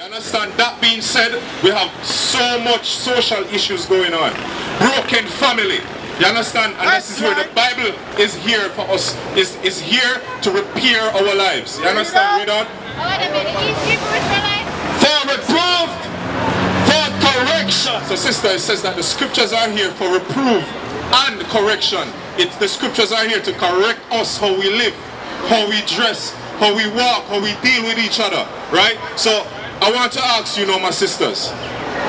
You understand? That being said, we have so much social issues going on. Broken family. You understand? And this is where the Bible is here for us, is here to repair our lives. You understand? Read on. For reproof, for correction. So sister, it says that the scriptures are here for reproof and correction. The scriptures are here to correct us, how we live, how we dress, how we walk, how we deal with each other. Right? So I want to ask you now, my sisters,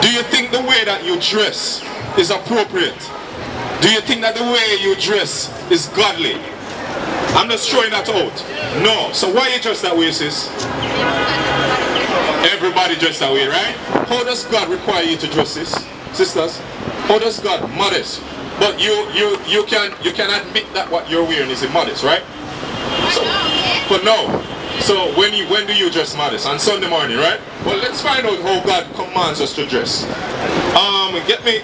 do you think the way that you dress is appropriate? Do you think that the way you dress is godly? I'm just throwing that out. No. So why you dress that way, sis? Everybody dress that way, right? How does God require you to dress, sisters? How does God? Modest. But you can admit that what you're wearing is immodest, right? So, but no. So when do you dress modest? On Sunday morning, right? Well, let's find out how God commands us to dress. Get me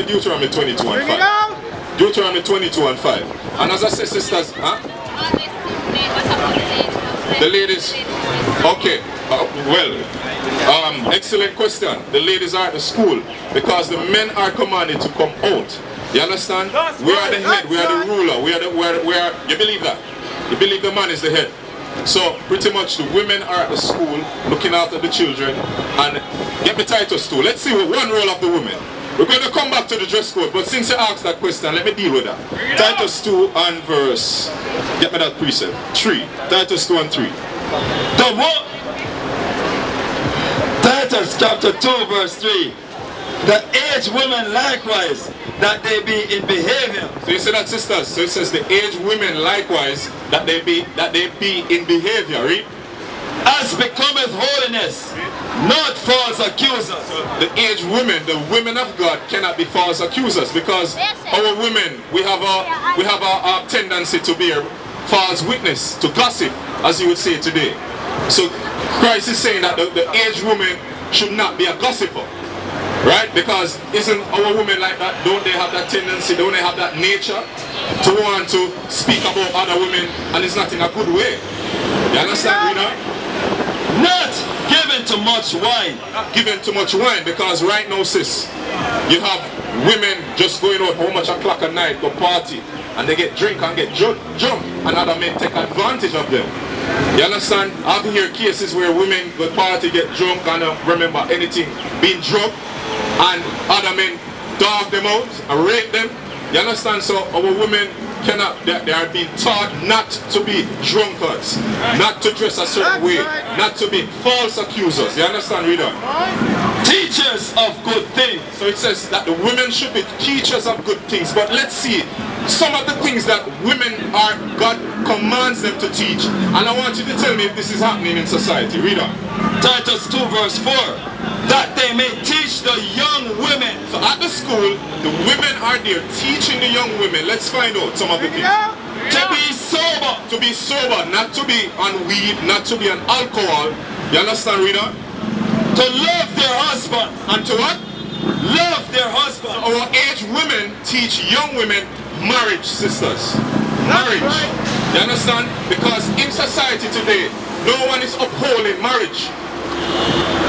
Deuteronomy 22 and 5. Deuteronomy 22 and 5. And as I say, sisters, the ladies, okay, excellent question. The ladies are at the school because the men are commanded to come out. You understand? We are the head, we are the ruler, we are, you believe that? You believe the man is the head. So pretty much the women are at the school looking after the children. And get me Titus 2. Let's see one role of the women. We're going to come back to the dress code, but since you asked that question, let me deal with that. Titus 2 and verse, get me that precept, 3. Titus 2 and 3. Titus chapter 2 verse 3. The aged women likewise, that they be in behavior. So you see that, sisters? So it says the aged women likewise, that they be in behavior, right? As becometh holiness, not false accusers. So the aged women, the women of God, cannot be false accusers because our women, we have a tendency to be a false witness, to gossip, as you would say today. So Christ is saying that the aged woman should not be a gossiper. Right? Because isn't our women like that? Don't they have that tendency? Don't they have that nature to want to speak about other women, and it's not in a good way? You understand, Rina? Not given to much wine. Not given to much wine, because right now, sis, you have women just going out how much o'clock at night to party, and they get drink and get drunk, and other men take advantage of them. You understand? I've heard cases where women go party, get drunk, and don't remember anything, being drunk, and other men dog them out and rape them. You understand? So our women cannot, they are being taught not to be drunkards, not to dress a certain way, not to be false accusers. You understand, reader? Teachers of good things. So it says that the women should be teachers of good things. But let's see some of the things that women are, God commands them to teach. And I want you to tell me if this is happening in society. Read on. Titus 2 verse 4. That they may teach the young women. So at the school, the women are there teaching the young women. Let's find out some of the things. To be sober. To be sober, not to be on weed, not to be on alcohol. You understand, reader? To love their husband. And to what? Love their husband. So our aged women teach young women marriage, sisters. Marriage. You understand? Because in society today, no one is upholding marriage.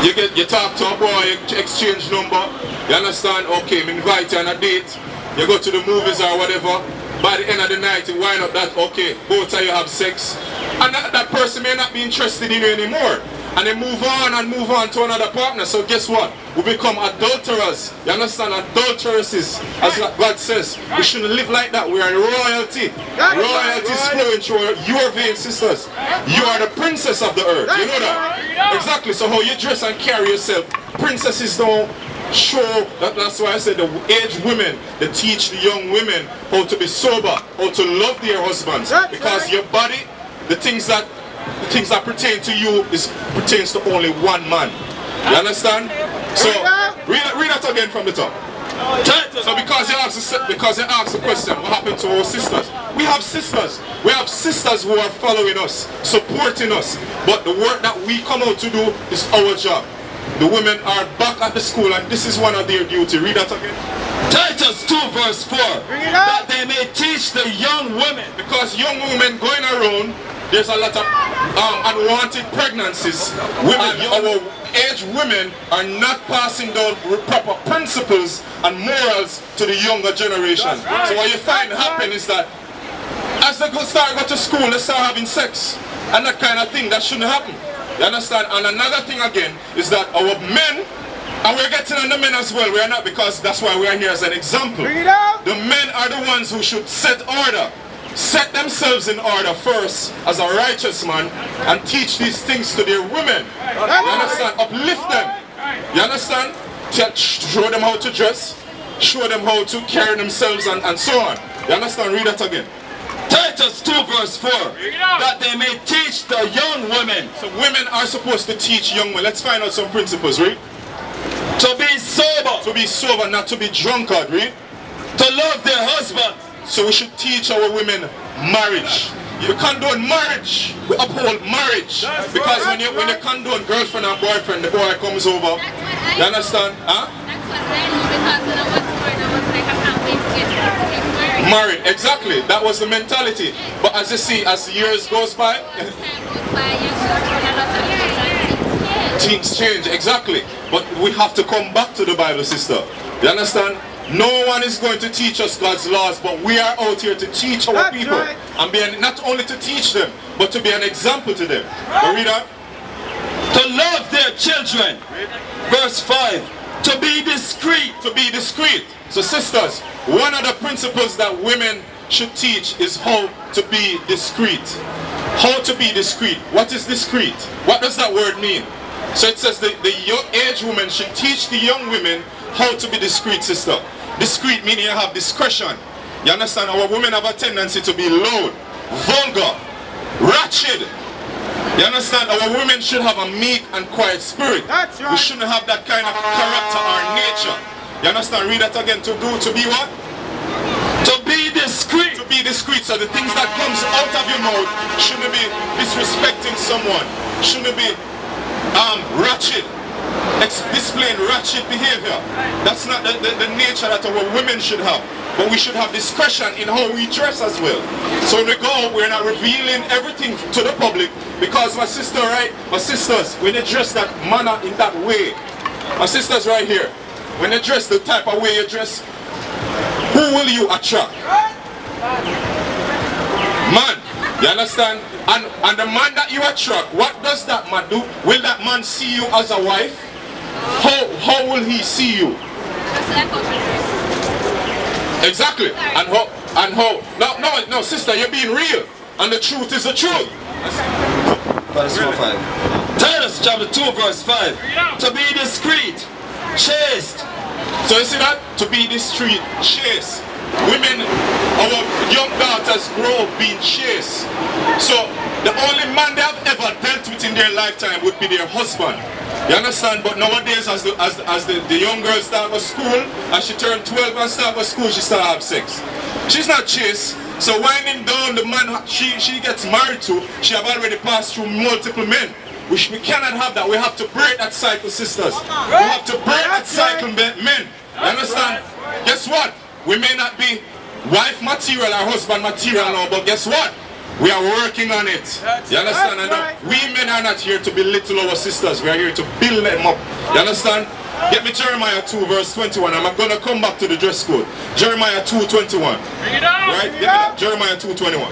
You talk to a boy, you exchange number, you understand, okay, me invite you on a date, you go to the movies or whatever, by the end of the night you wind up that, okay, both of you have sex, and that person may not be interested in you anymore, and they move on to another partner. So guess what? We become adulterers. You understand? Adulteresses, as God says. We shouldn't live like that. We are royalty. Royalty is flowing through your veins, sisters. You are the princess of the earth. You know that? Exactly. So how you dress and carry yourself, princesses don't show. That's why I said the aged women, they teach the young women how to be sober, how to love their husbands. Because your body, the things that pertain to you pertains to only one man. You understand? So read that again from the top. So because you asked the question, what happened to our sisters? We have sisters. We have sisters who are following us, supporting us. But the work that we come out to do is our job. The women are back at the school, and this is one of their duty. Read that again. Titus 2 verse 4. That they may teach the young women. Because young women going around there's a lot of unwanted pregnancies. Women, our aged women are not passing down proper principles and morals to the younger generation. So what you find happen is that as they start go to school, they start having sex. And that kind of thing, that shouldn't happen. You understand? And another thing again is that our men, and we're getting on the men as well, we are not, because that's why we are here as an example. The men are the ones who should set order. Set themselves in order first as a righteous man and teach these things to their women. You understand? Uplift them. You understand? Show them how to dress, show them how to carry themselves and so on. You understand? Read that again. Titus 2 verse 4, that they may teach the young women. So women are supposed to teach young women. Let's find out some principles, read. To be sober. To be sober, not to be drunkard, read. To love their husband. So we should teach our women marriage. You condone marriage, we uphold marriage. Because when you condone girlfriend and boyfriend, the boy comes over. You understand? Huh? That's what I know, because when I was born, I was like, I can't wait to get married. Exactly. That was the mentality. But as you see, as the years goes by, things change. Exactly. But we have to come back to the Bible, sister. You understand? No one is going to teach us God's laws, but we are out here to teach our people. Right. And be not only to teach them, but to be an example to them. Right. Read that. To love their children. Verse 5. To be discreet. To be discreet. So sisters, one of the principles that women should teach is how to be discreet. How to be discreet. What is discreet? What does that word mean? So it says the young age women should teach the young women how to be discreet, sister. Discreet meaning you have discretion. You understand? Our women have a tendency to be loud, vulgar, ratchet. You understand? Our women should have a meek and quiet spirit. That's right. We shouldn't have that kind of character or nature. You understand? Read that again. To be what? To be discreet. To be discreet. So the things that comes out of your mouth shouldn't be disrespecting someone. Shouldn't be ratchet. Displaying ratchet behavior. That's not the nature that our women should have. But we should have discretion in how we dress as well. So when we go out, we're not revealing everything to the public. Because my sister, right? My sisters, when they dress that manner in that way, my sisters right here, when they dress the type of way you dress, who will you attract? Man, you understand? And the man that you attract, what does that man do? Will that man see you as a wife? How will he see you? Exactly. And how? No, sister, you're being real. And the truth is the truth. Titus chapter 2 verse 5. To be discreet, chaste. So you see that? To be discreet, chaste. Women, our young daughters grow up being chaste. So the only man they have ever dealt with in their lifetime would be their husband. You understand? But nowadays, as the young girl start with school, as she turn 12 and start with school, she start have sex. She's not chaste. So winding down the man she gets married to, she have already passed through multiple men. We cannot have that. We have to break that cycle, sisters. We have to break that cycle, men. You understand? Guess what? We may not be wife material or husband material now, but guess what? We are working on it. You understand? And we men are not here to belittle our sisters. We are here to build them up. You understand? Get me Jeremiah 2 verse 21. I'm going to come back to the dress code. Jeremiah 2:21. Bring it out. Right? Get me that. Jeremiah 2:21.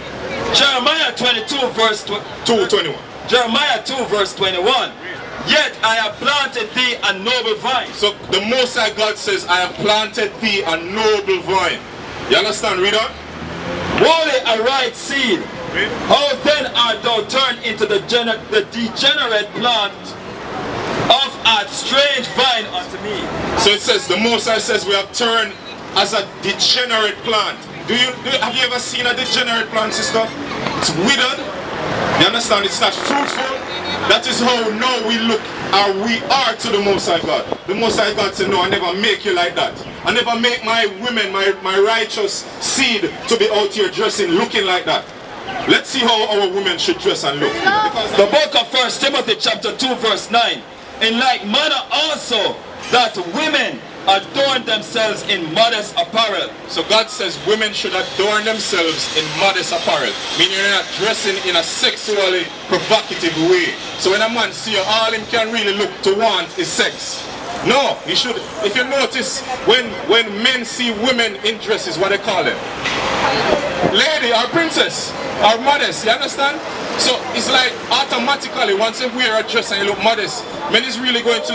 Jeremiah 22 verse 2:21. Jeremiah 2 verse 21. Yet I have planted thee a noble vine. So the Most High God says, I have planted thee a noble vine. You understand? Read on. Wholly a right seed. How then art thou turned into the degenerate plant of a strange vine unto me? So it says, the Most High says we have turned as a degenerate plant. Have you ever seen a degenerate plant, sister? It's withered. You understand? It's not fruitful. That is how now we look, or we are to the Most High God. The Most High God said, no, I never make you like that. I never make my women, my righteous seed to be out here dressing, looking like that. Let's see how our women should dress and look. Because the book of 1 Timothy chapter 2 verse 9. In like manner also that women adorn themselves in modest apparel. So God says women should adorn themselves in modest apparel, meaning you're not dressing in a sexually provocative way. So when a man see you, all him can really look to want is sex. No, he should. If you notice, when men see women in dresses, what they call them? Lady or princess or modest, you understand? So it's like automatically once you wear a dress and you look modest, men is really going to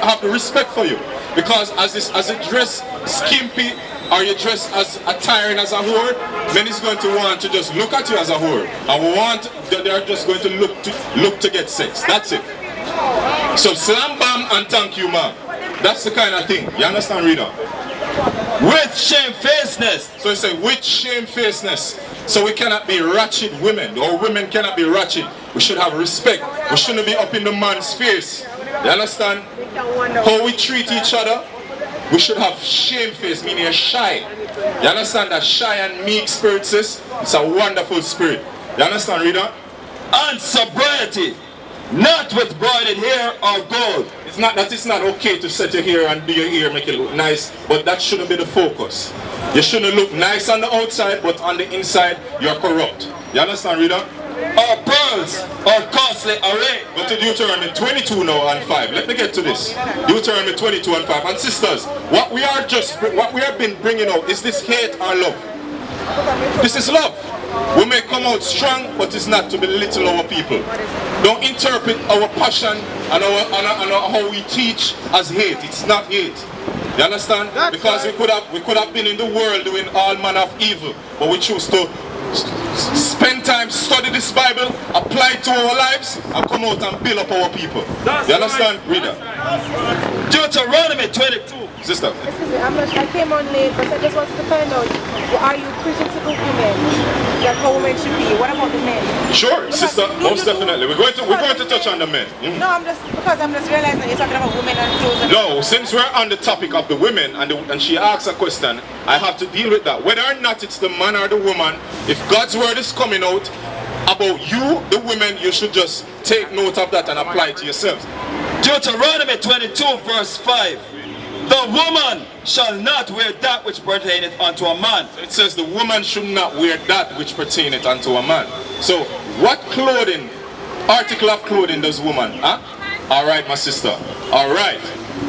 have the respect for you. Because as a dress skimpy or you dress as attiring as a whore, men is going to want to just look at you as a whore. And they're just going to look to get sex. That's it. So slam bam and thank you, ma'am. That's the kind of thing. You understand, reader? With shamefacedness. So he said, with shamefacedness. So we cannot be ratchet women, or women cannot be ratchet. We should have respect. We shouldn't be up in the man's face. You understand? How we treat each other, we should have shamefaced, meaning shy. You understand that shy and meek spirit is? It's a wonderful spirit. You understand, reader? And sobriety. Not with braided hair or gold. It's not that it's not okay to set your hair and do your hair, make it look nice, but that shouldn't be the focus. You shouldn't look nice on the outside, but on the inside, you're corrupt. You understand, reader? Or pearls or costly array. Go to Deuteronomy 22 now and 5. Let me get to this. Deuteronomy 22 and 5. And sisters, what we have been bringing out, is this hate or love? This is love. We may come out strong, but it's not to belittle our people. Don't interpret our passion and how we teach as hate. It's not hate. You understand? That's because right. we could have been in the world doing all manner of evil, but we choose to spend time, study this Bible, apply it to our lives, and come out and build up our people. You understand, reader? Deuteronomy 22. Sister. Excuse me, I came on late, but I just wanted to find out, are you preaching to the women that how women should be? What about the men? Sure, sister, most definitely. We're going to touch on the men. No, I'm just realizing that you're talking about women and clothes. No, since we're on the topic of the women and she asks a question, I have to deal with that. Whether or not it's the man or the woman, if God's word is coming out about you, the women, you should just take note of that and apply it to yourselves. Deuteronomy 22 verse 5. The woman shall not wear that which pertaineth unto a man. So it says the woman should not wear that which pertaineth unto a man. So what clothing, article of clothing does woman? Huh? Alright, my sister. Alright.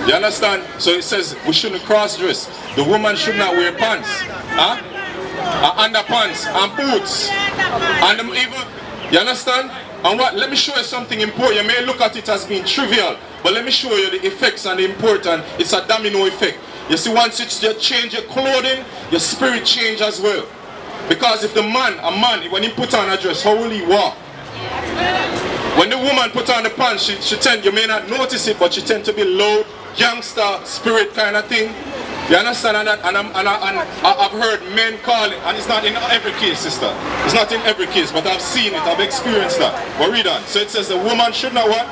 You understand? So it says we shouldn't cross dress. The woman should not wear pants. Huh? Underpants and boots. And even, you understand? And what? Let me show you something important. You may look at it as being trivial, but let me show you the effects and the important. It's a domino effect. You see, once you change your clothing, your spirit change as well. Because if a man, when he put on a dress, how will he walk? When the woman put on the pants, you may not notice it, but she tend to be low, youngster, spirit kind of thing. You understand? And I've heard men call it, and it's not in every case, sister. It's not in every case, but I've seen it, I've experienced that. But read on. So it says the woman should not what?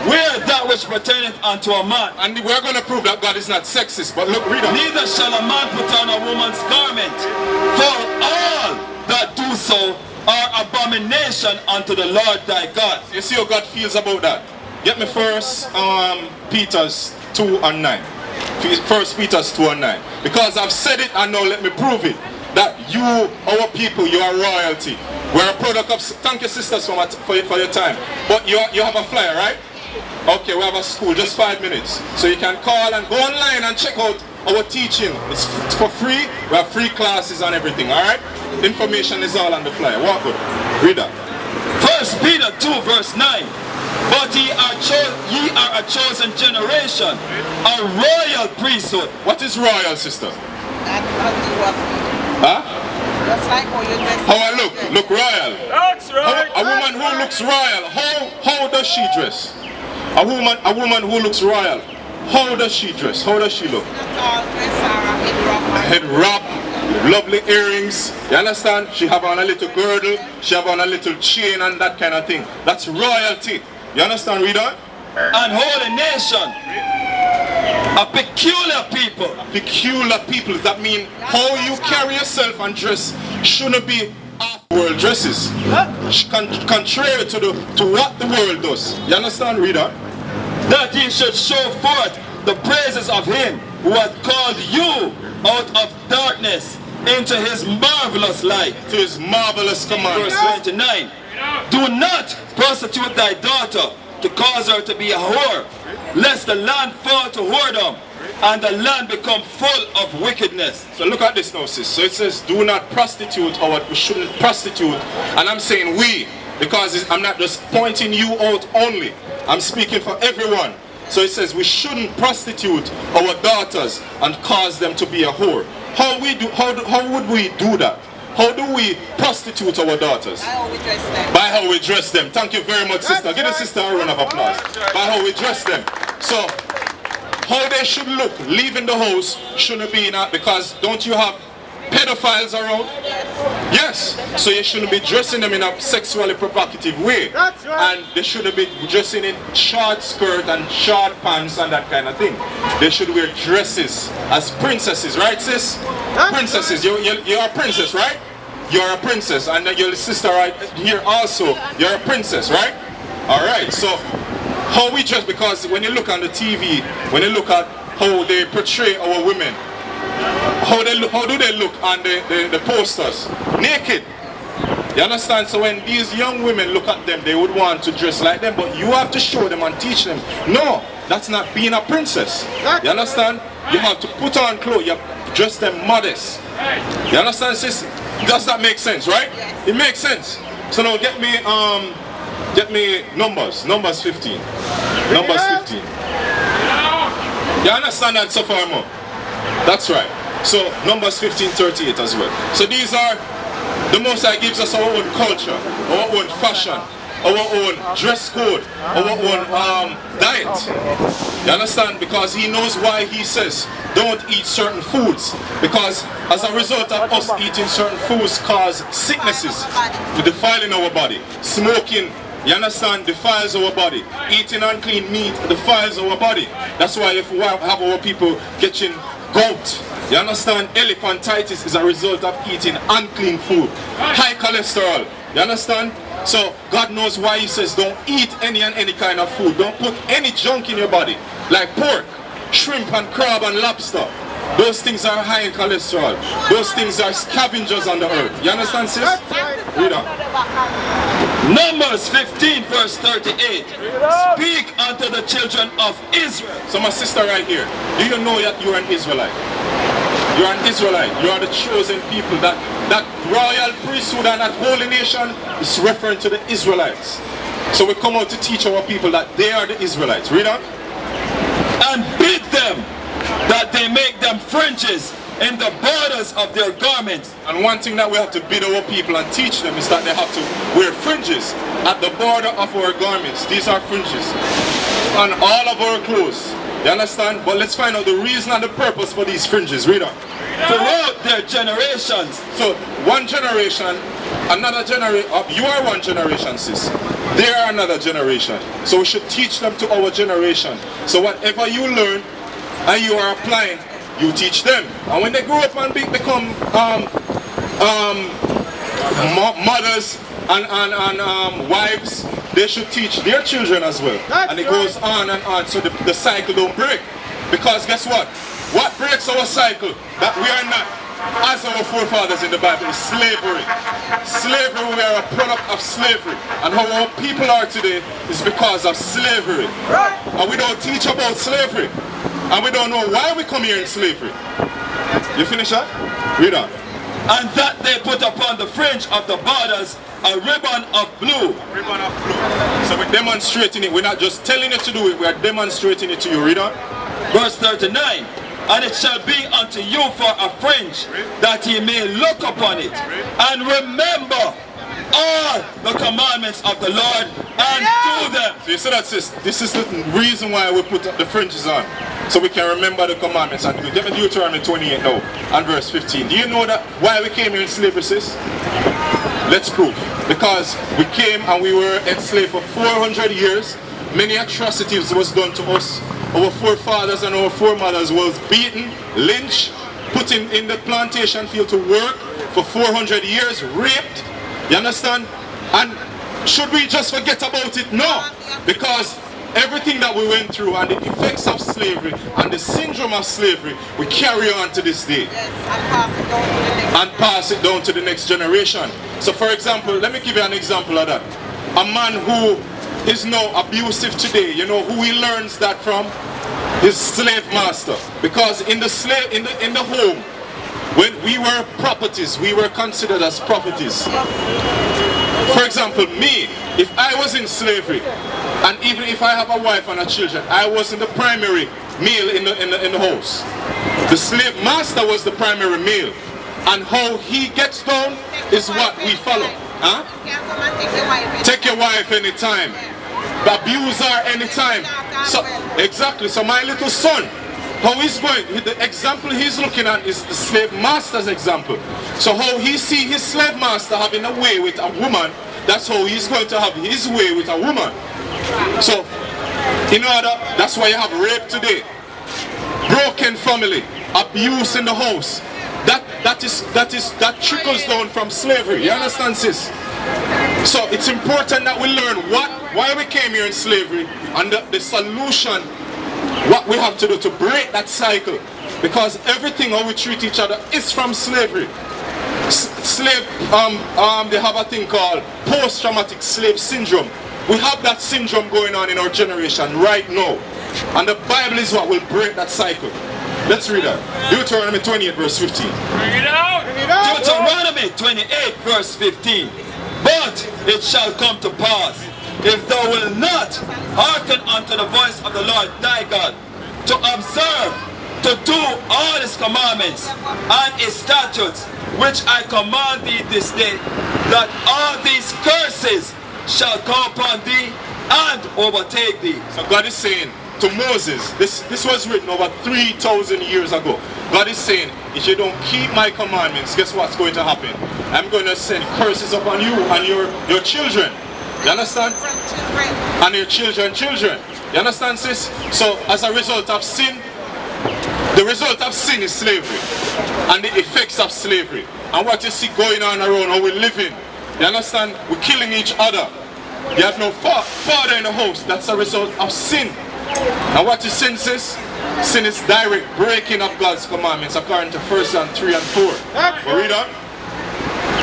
Wear that which pertaineth unto a man. And we're going to prove that God is not sexist. But look, read on. Neither shall a man put on a woman's garment, for all that do so are abomination unto the Lord thy God. You see how God feels about that? Get me first Peter's 2 and 9. First Peter's 2 and 9. Because I've said it and now let me prove it. That you, our people, you are royalty. We're a product of, thank you sisters for your time. But you have a flyer, right? Okay, we have a school, just 5 minutes. So you can call and go online and check out our teaching. It's for free. We have free classes and everything, alright? Information is all on the flyer. Walk good. Read that. 1 Peter 2 verse 9. But ye are a chosen generation, a royal priesthood. What is royal, sister? Huh? That's like how you dress. How I look? Look royal. That's right. A woman who looks royal, how does she dress? A woman who looks royal, how does she dress? How does she look? Head wrap, lovely earrings. You understand? She have on a little girdle, she have on a little chain and that kind of thing. That's royalty. You understand, reader? An holy nation, a peculiar people. Peculiar people, that mean how you carry yourself and dress shouldn't be off-world dresses. Contrary to what the world does. You understand, reader? That ye should show forth the praises of him who hath called you out of darkness into his marvelous light. To his marvelous commandments. Verse 29. Do not prostitute thy daughter to cause her to be a whore, lest the land fall to whoredom, and the land become full of wickedness. So look at this now, sis. So it says, do not prostitute, or we shouldn't prostitute. And I'm saying we, because I'm not just pointing you out only. I'm speaking for everyone. So it says we shouldn't prostitute our daughters and cause them to be a whore. How would we do that? How do we prostitute our daughters? By how we dress them. By how we dress them. Thank you very much, sister. Give the sister a round of applause. By how we dress them. So, how they should look leaving the house shouldn't be that, because don't you have pedophiles around? Yes. So you shouldn't be dressing them in a sexually provocative way. And they shouldn't be dressing in short skirt and short pants and that kind of thing. They should wear dresses as princesses, right, sis? Princesses. You're a princess, right? You're a princess, and your sister right here also, you're a princess, right? Alright, so how we dress, because when you look on the TV, when you look at how they portray our women, how do they look on the posters? Naked. You understand? So when these young women look at them, they would want to dress like them, but you have to show them and teach them, no, that's not being a princess. You understand? You have to put on clothes, you have to dress them modest. You understand, sis? Does that make sense, right? It makes sense. So now get me Numbers 15. Numbers 15. You understand that so far, Mo? That's right. So Numbers 15:38 as well. So these are the Most High gives us our own culture, our own fashion, our own dress code, our own diet. You understand? Because he knows why he says don't eat certain foods. Because as a result of us eating certain foods cause sicknesses, defiling our body. Smoking, you understand, defiles our body. Eating unclean meat defiles our body. That's why if we have our people catching gout, you understand, elephantitis is a result of eating unclean food. High cholesterol, you understand? So God knows why he says don't eat any kind of food. Don't put any junk in your body, like pork, shrimp and crab and lobster. Those things are high in cholesterol. Those things are scavengers on the earth. You understand, sis? Read on. Numbers 15 verse 38. Speak unto the children of Israel. So my sister right here, do you know that you're an Israelite? You're an Israelite. You are the chosen people. That royal priesthood and that holy nation is referring to the Israelites. So we come out to teach our people that they are the Israelites. Read on. And bid them that they make them fringes in the borders of their garments. And one thing that we have to bid our people and teach them is that they have to wear fringes at the border of our garments. These are fringes on all of our clothes. You understand? But let's find out the reason and the purpose for these fringes. Read on. Throughout their generations. So one generation, another generation, you are one generation, sis. They are another generation. So we should teach them to our generation. So whatever you learn and you are applying, you teach them. And when they grow up and become mothers and wives, they should teach their children as well. And it goes on and on, so the cycle don't break. Because guess what? What breaks our cycle? That we are not, as our forefathers in the Bible, is slavery. Slavery, we are a product of slavery. And how our people are today is because of slavery. And we don't teach about slavery. And we don't know why we come here in slavery. You finish that? Read on. And that they put upon the fringe of the borders a ribbon of blue. A ribbon of blue. So we're demonstrating it. We're not just telling you to do it. We are demonstrating it to you. Read on. Verse 39. And it shall be unto you for a fringe, that ye may look upon it, and remember all the commandments of the Lord, and do them. So you see that, sis? This is the reason why we put the fringes on, so we can remember the commandments. And give me Deuteronomy 28 now, and verse 15. Do you know that why we came here in slavery, sis? Let's prove. Because we came and we were enslaved for 400 years. Many atrocities was done to us. Our forefathers and our foremothers was beaten, lynched, put in the plantation field to work for 400 years, raped. You understand? And should we just forget about it? No. Because everything that we went through and the effects of slavery and the syndrome of slavery, we carry on to this day. Yes, and pass it down to the next Generation. So for example, let me give you an example of that. A man who is now abusive today, you know who he learns that from? His slave master. Because in the home, when we were properties, we were considered as properties. For example, me, if I was in slavery, and even if I have a wife and a children, I wasn't the primary male in the house. The slave master was the primary male. And how he gets down is what we follow. Huh? Take your wife anytime. Abuse her anytime. So, exactly. So my little son, how he's going, the example he's looking at is the slave master's example. So how he see his slave master having a way with a woman, that's how he's going to have his way with a woman. So, in order, that's why you have rape today. Broken family, abuse in the house. That trickles down from slavery. You understand, sis? So it's important that we learn why we came here in slavery and the solution, what we have to do to break that cycle. Because everything how we treat each other is from slavery. They have a thing called post-traumatic slave syndrome. We have that syndrome going on in our generation right now. And the Bible is what will break that cycle. Let's read that. Deuteronomy 28 verse 15. Bring it out! Deuteronomy 28 verse 15. But it shall come to pass, if thou wilt not hearken unto the voice of the Lord thy God, to observe, to do all his commandments and his statutes, which I command thee this day, that all these curses shall come upon thee and overtake thee. So God is saying to Moses, this was written over 3,000 years ago. God is saying, if you don't keep my commandments, guess what's going to happen? I'm going to send curses upon you and your children. You understand? And your children. You understand, sis? So as a result of sin, the result of sin is slavery and the effects of slavery. And what you see going on around how we're living. You understand? We're killing each other. You have no father in the house. That's a result of sin. And what is sin, sis? Sin is direct breaking of God's commandments according to 1 John 3 and 4. We read on.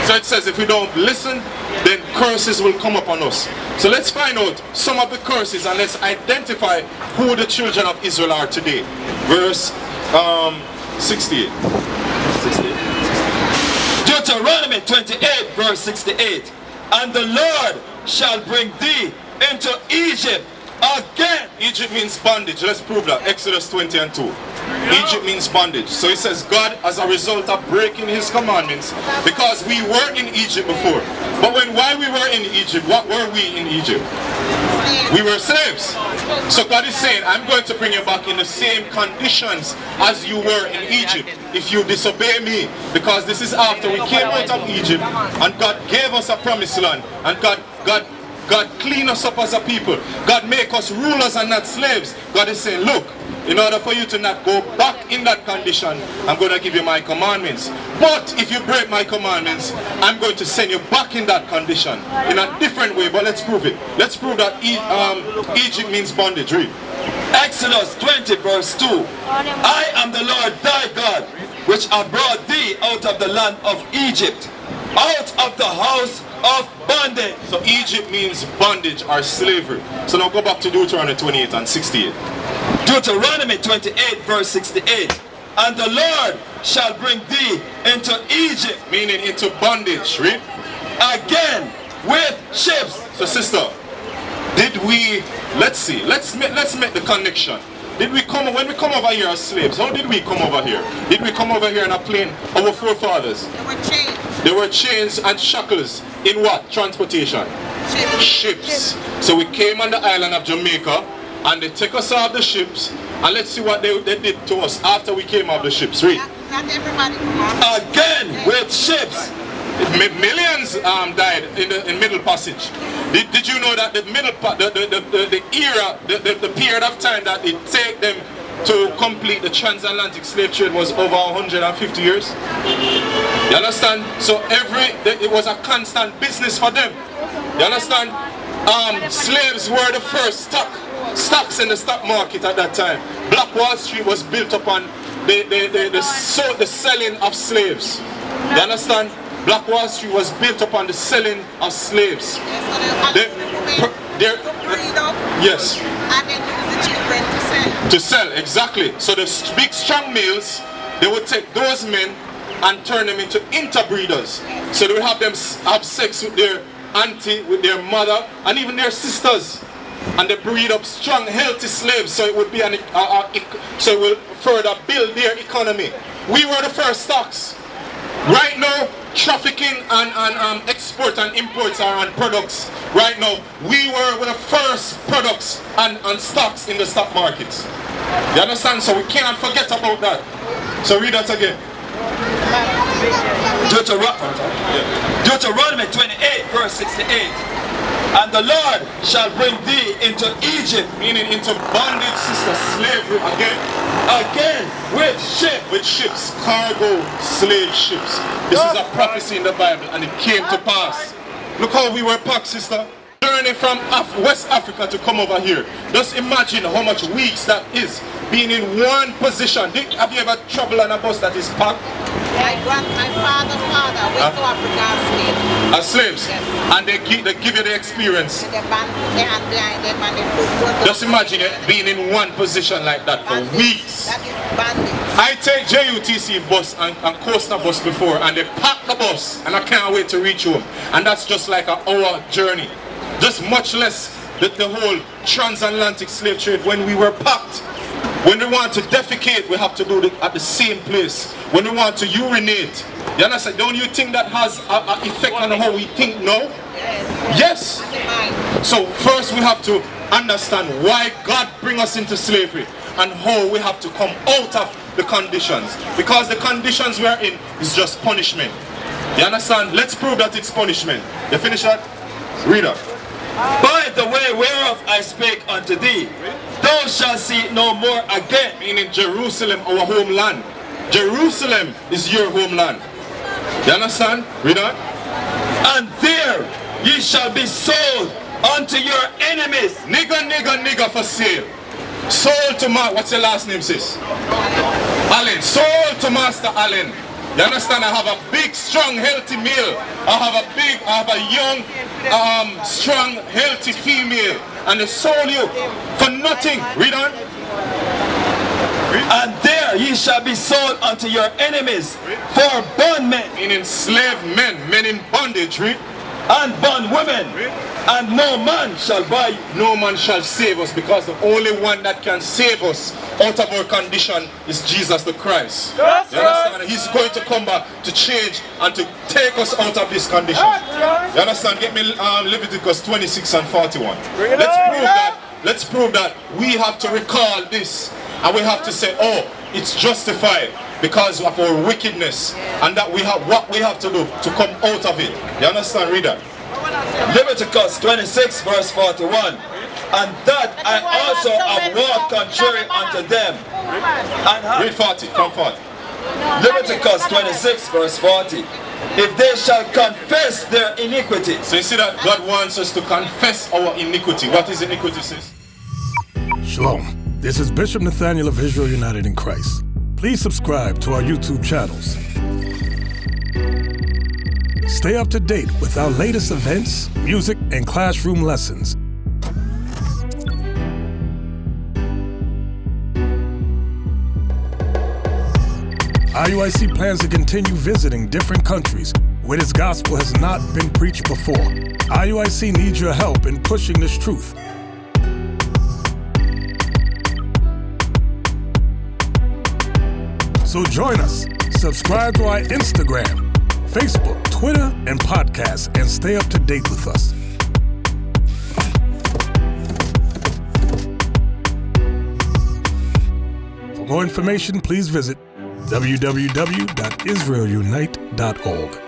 So it says if we don't listen, then curses will come upon us. So let's find out some of the curses and let's identify who the children of Israel are today. Verse 68. Deuteronomy 28 verse 68. And the Lord shall bring thee into Egypt again. Egypt means bondage. Let's prove that. Exodus 20 and 2. Egypt means bondage. So it says God, as a result of breaking his commandments, because we were in Egypt before. But while we were in Egypt, what were we in Egypt? We were slaves. So God is saying, I'm going to bring you back in the same conditions as you were in Egypt if you disobey me. Because this is after we came out of Egypt and God gave us a promised land. And God clean us up as a people. God make us rulers and not slaves. God is saying, look, in order for you to not go back in that condition, I'm going to give you my commandments. But if you break my commandments, I'm going to send you back in that condition in a different way. But let's prove it. Let's prove that Egypt means bondage. Read. Exodus 20 verse 2. I am the Lord thy God, which have brought thee out of the land of Egypt, out of the house of bondage. So Egypt means bondage or slavery. So now go back to Deuteronomy 28 and 68. Deuteronomy 28 verse 68. And the Lord shall bring thee into Egypt, meaning into bondage. Read. Again with ships. So sister, did we, let's make the connection. Did we come, when we come over here as slaves, how did we come over here? Did we come over here in a plane? Our forefathers. They were chained. There were chains and shackles in what? Transportation? Ships. So we came on the island of Jamaica and they took us off the ships and let's see what they did to us after we came off the ships. Read. Not everybody. Again with ships. Millions died in Middle Passage. Did you know that the period of time that it take them to complete the transatlantic slave trade was over 150 years? You understand? So it was a constant business for them. You understand? Slaves were the first stock. stocks in the stock market at that time. Black Wall Street was built upon the selling of slaves. You understand? Black Wall Street was built upon the selling of slaves. Yes. And then use the children to sell. To sell, exactly. So the big strong males, they would take those men and turn them into interbreeders. So they would have them have sex with their auntie, with their mother, and even their sisters. And they breed up strong, healthy slaves. So it would be so it will further build their economy. We were the first stocks. Right now, trafficking and export and imports are on products. Right now, we were the first products and stocks in the stock markets. You understand? So we can't forget about that. So read that again. Deuteronomy 28 verse 68. And the Lord shall bring thee into Egypt, Meaning into bondage, sister, slavery again with ships, cargo, slave ships. This is a prophecy in the Bible, and it came to pass. Look how we were packed, sister. Journey from West Africa to come over here. Just imagine how much weeks that is, being in one position. Have you ever traveled on a bus that is packed? My father went to Africa as slaves. As slaves? Yes. And they give you the experience. They band their hand behind them and they put Just imagine it being in one position like that for weeks. That is bandit. I take JUTC bus and Coaster bus before, and they pack the bus, and I can't wait to reach home. And that's just like an hour journey. Just much less the whole transatlantic slave trade when we were packed. When we want to defecate, we have to do it at the same place. When we want to urinate, you understand? Don't you think that has an effect on how we think now? Yes. So first we have to understand why God bring us into slavery and how we have to come out of the conditions. Because the conditions we are in is just punishment. You understand? Let's prove that it's punishment. You finish that? Read up. By the way whereof I spake unto thee, thou shalt see it no more again. Meaning Jerusalem, our homeland. Jerusalem is your homeland. You understand? Read on. And there ye shall be sold unto your enemies. Nigger for sale. Sold to what's your last name, sis? Allen. Sold to Master Allen. You understand? I have a big, strong, healthy male. I have a young, strong, healthy female. And they sold you for nothing. Read on. And there ye shall be sold unto your enemies for bondmen. Meaning slave men, men in bondage. Read. And bondwomen. And no man shall buy you. No man shall save us, because the only one that can save us out of our condition is Jesus the Christ. Yes, you understand? He's going to come back to change and to take us out of this condition. You understand? Get me Leviticus 26 and 41. Let's prove that we have to recall this, and we have to say, oh, it's justified because of our wickedness, and that we have what we have to do to come out of it. You understand? Read that. Leviticus 26 verse 41. And that I also have walked contrary unto them. And Read 40, from 40. Leviticus 26 verse 40. If they shall confess their iniquity. So you see that God wants us to confess our iniquity. What is iniquity, sis? Shalom. This is Bishop Nathaniel of Israel United in Christ. Please subscribe to our YouTube channels. Stay up to date with our latest events, music, and classroom lessons. IUIC plans to continue visiting different countries where this gospel has not been preached before. IUIC needs your help in pushing this truth. So join us. Subscribe to our Instagram, Facebook, Twitter, and podcasts, and stay up to date with us. For more information, please visit www.israelunite.org.